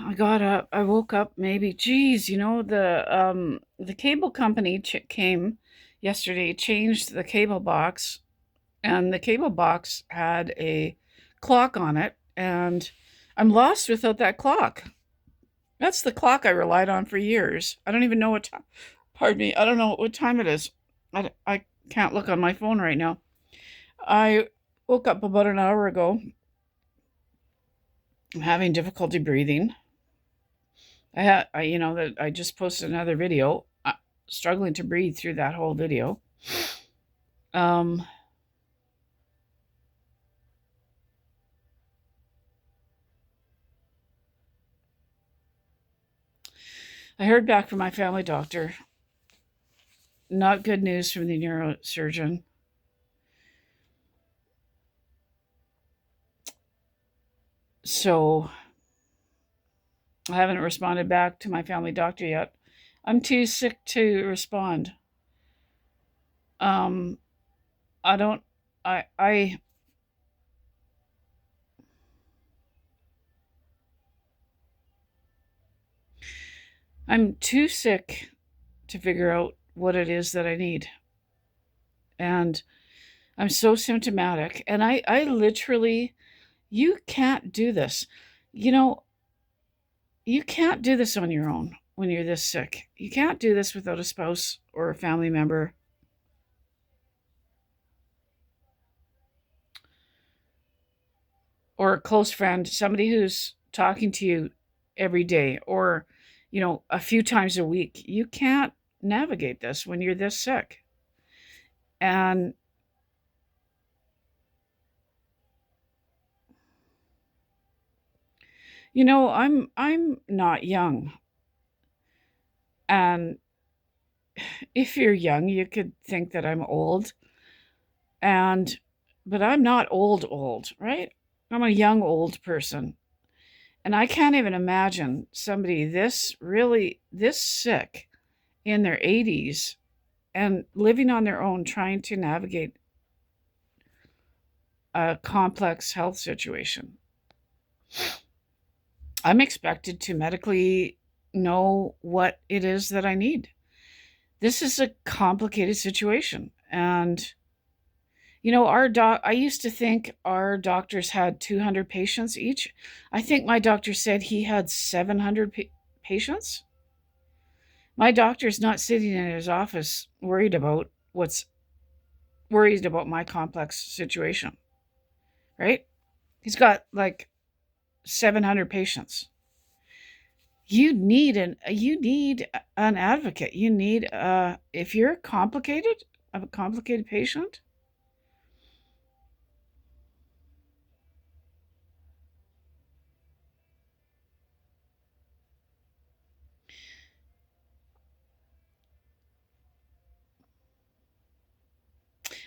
I got up. I woke up maybe. Geez, the cable company came yesterday, changed the cable box, and the cable box had a clock on it, and I'm lost without that clock. That's the clock I relied on for years. I don't even know what time. Pardon me. I don't know what time it is. I can't look on my phone right now. I woke up about an hour ago. I'm having difficulty breathing. That I just posted another video, struggling to breathe through that whole video. Um, I heard back from my family doctor. Not good news from the neurosurgeon. So I haven't responded back to my family doctor yet. I'm too sick to respond. Um, I don't. I. I'm too sick to figure out what it is that I need, and I'm so symptomatic. And I literally, you can't do this. You know, you can't do this on your own when you're this sick. You can't do this without a spouse or a family member or a close friend, somebody who's talking to you every day or, a few times a week. You can't navigate this when you're this sick. And, I'm not young. And if you're young, you could think that I'm old. And but I'm not old, right? I'm a young old person. And I can't even imagine somebody this sick in their 80s and living on their own trying to navigate a complex health situation. I'm expected to medically know what it is that I need. This is a complicated situation. And I used to think our doctors had 200 patients each. I think my doctor said he had 700 patients. My doctor's not sitting in his office worried about my complex situation, right? He's got like 700 patients. You need an advocate. You need if you're a complicated patient.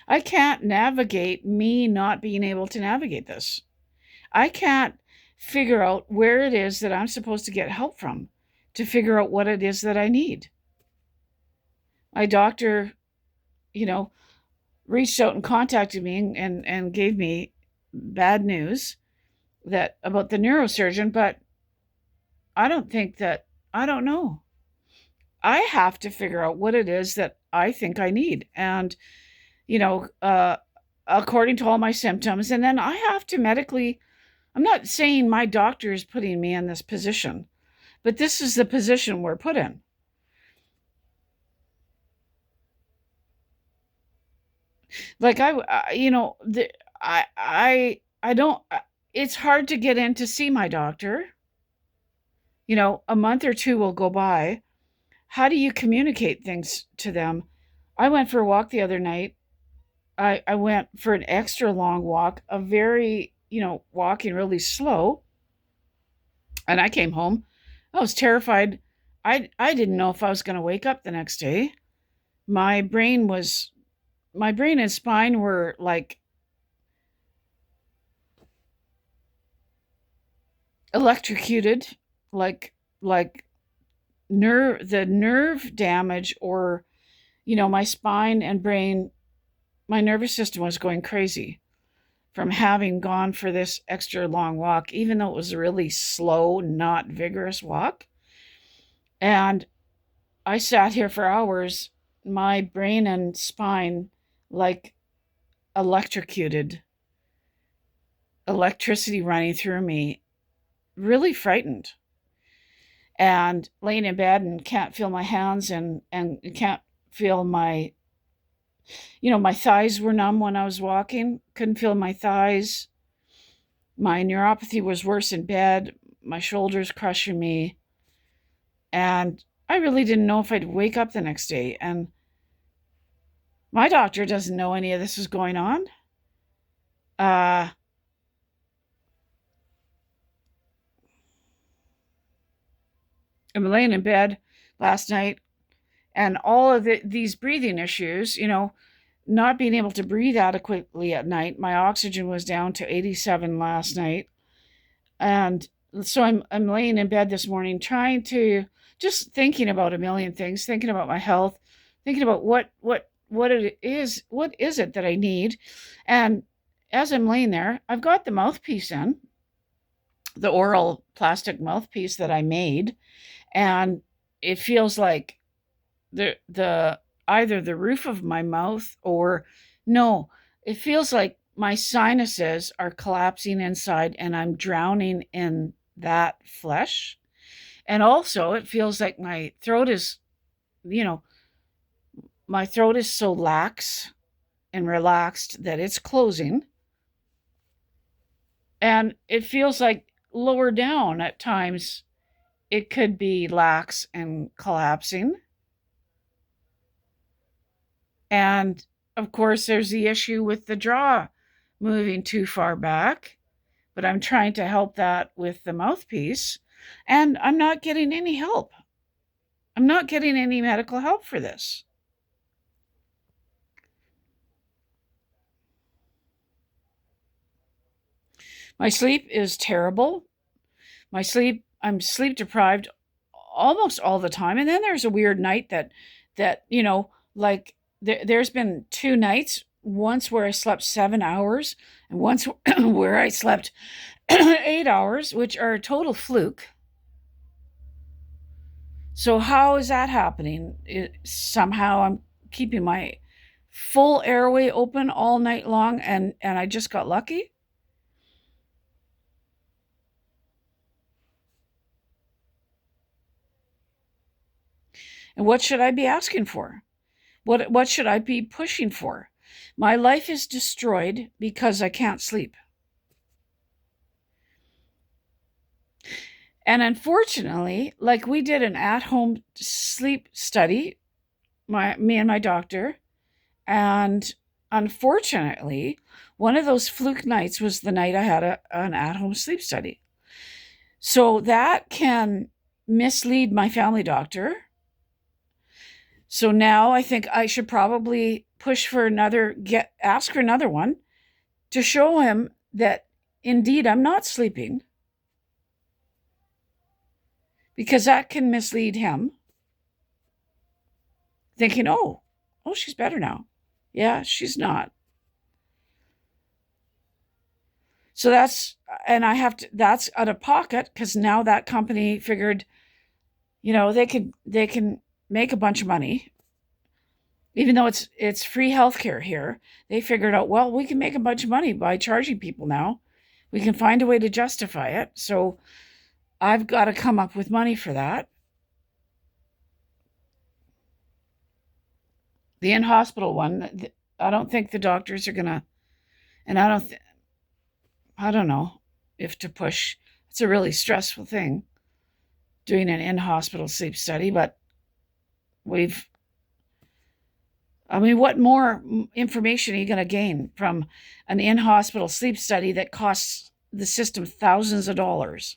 I can't navigate me not being able to navigate this. I can't figure out where it is that I'm supposed to get help from to figure out what it is that I need. My doctor, you know, reached out and contacted me and gave me bad news that about the neurosurgeon, but I don't think that I don't know. I have to figure out what it is that I think I need. And, you know, uh, according to all my symptoms, and then I have to medically, I'm not saying my doctor is putting me in this position, but this is the position we're put in. Like I don't. It's hard to get in to see my doctor. A month or two will go by. How do you communicate things to them? I went for a walk the other night. I went for an extra long walk, a very, walking really slow. And I came home. I was terrified. I didn't know if I was going to wake up the next day. My brain was, my brain and spine were like electrocuted, like the nerve damage, or my spine and brain, my nervous system was going crazy. from having gone for this extra long walk, even though it was a really slow, not vigorous walk. And I sat here for hours, my brain and spine like electrocuted, electricity running through me, really frightened. And laying in bed and can't feel my hands and can't feel my, my thighs were numb when I was walking, couldn't feel my thighs. My neuropathy was worse in bed, my shoulders crushing me. And I really didn't know if I'd wake up the next day. And my doctor doesn't know any of this is going on. I'm laying in bed last night, and all of these breathing issues, not being able to breathe adequately at night. My oxygen was down to 87 last night. And so I'm laying in bed this morning trying to just thinking about a million things, thinking about my health, thinking about what it is, what is it that I need. And as I'm laying there, I've got the mouthpiece in, the oral plastic mouthpiece that I made, and it feels like the either the roof of my mouth or no, it feels like my sinuses are collapsing inside and I'm drowning in that flesh. And also it feels like my throat is, my throat is so lax and relaxed that it's closing. And it feels like lower down at times it could be lax and collapsing. And of course, there's the issue with the jaw moving too far back, but I'm trying to help that with the mouthpiece, and I'm not getting any help. I'm not getting any medical help for this. My sleep is terrible. I'm sleep deprived almost all the time. And then there's a weird night that like there's been 2 nights, once where I slept 7 hours and once where I slept 8 hours, which are a total fluke. So how is that happening? Somehow I'm keeping my full airway open all night long and I just got lucky. And what should I be asking for? What should I be pushing for? My life is destroyed because I can't sleep. And unfortunately, like we did an at-home sleep study, me and my doctor, and unfortunately, one of those fluke nights was the night I had an at-home sleep study. So that can mislead my family doctor. So now I think I should probably push for ask for another one to show him that indeed I'm not sleeping, because that can mislead him, thinking, oh, she's better now. Yeah, she's not. So that's out of pocket, because now that company figured, they can make a bunch of money. Even though it's free healthcare here, they figured out, well, we can make a bunch of money by charging people now. We can find a way to justify it. So I've got to come up with money for that. The in-hospital one, I don't think the doctors are going to, and I don't know if to push. It's a really stressful thing, doing an in-hospital sleep study, but what more information are you going to gain from an in-hospital sleep study that costs the system thousands of dollars?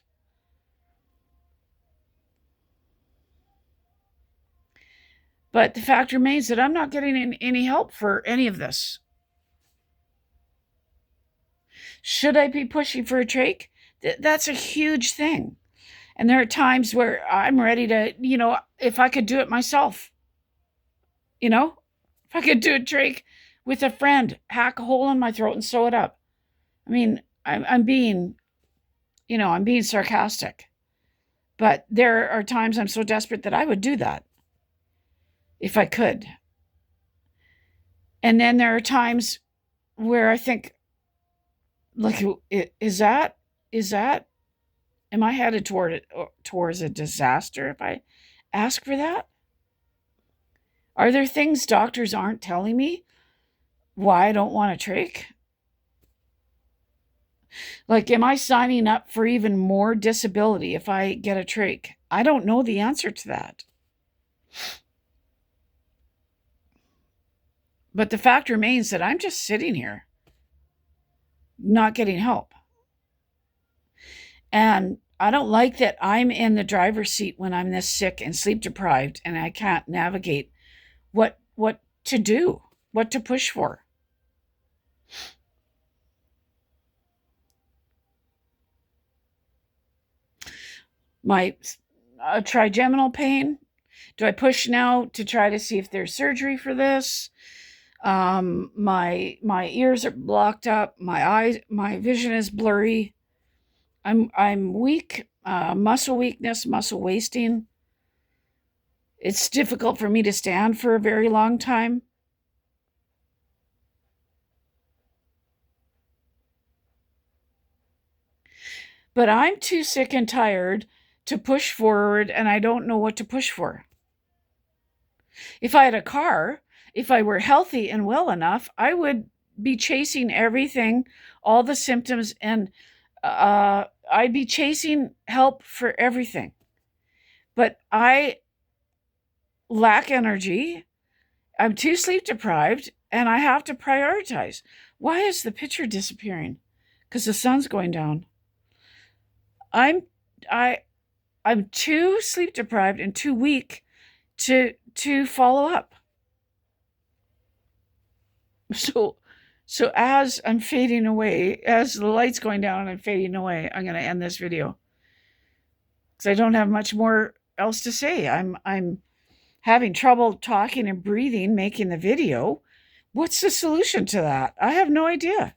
But the fact remains that I'm not getting any help for any of this. Should I be pushing for a trach? That's a huge thing. And there are times where I'm ready to, if I could do it myself, if I could do a trach with a friend, hack a hole in my throat and sew it up. I mean, I'm being, I'm being sarcastic. But there are times I'm so desperate that I would do that if I could. And then there are times where I think, like, am I headed towards a disaster if I ask for that? Are there things doctors aren't telling me why I don't want a trach? Like, am I signing up for even more disability if I get a trach? I don't know the answer to that. But the fact remains that I'm just sitting here, not getting help. And I don't like that I'm in the driver's seat when I'm this sick and sleep deprived and I can't navigate what to do, what to push for. My trigeminal pain, do I push now to try to see if there's surgery for this? My ears are blocked up. My vision is blurry. I'm weak. Muscle weakness, muscle wasting. It's difficult for me to stand for a very long time. But I'm too sick and tired to push forward, and I don't know what to push for. If I had a car, if I were healthy and well enough, I would be chasing everything, all the symptoms, and I'd be chasing help for everything. But I lack energy. I'm too sleep deprived, and I have to prioritize. Why is the picture disappearing? Because the sun's going down. I'm too sleep deprived and too weak to follow up. So as I'm fading away, as the light's going down and I'm fading away, I'm going to end this video because I don't have much more else to say. I'm having trouble talking and breathing, making the video. What's the solution to that? I have no idea.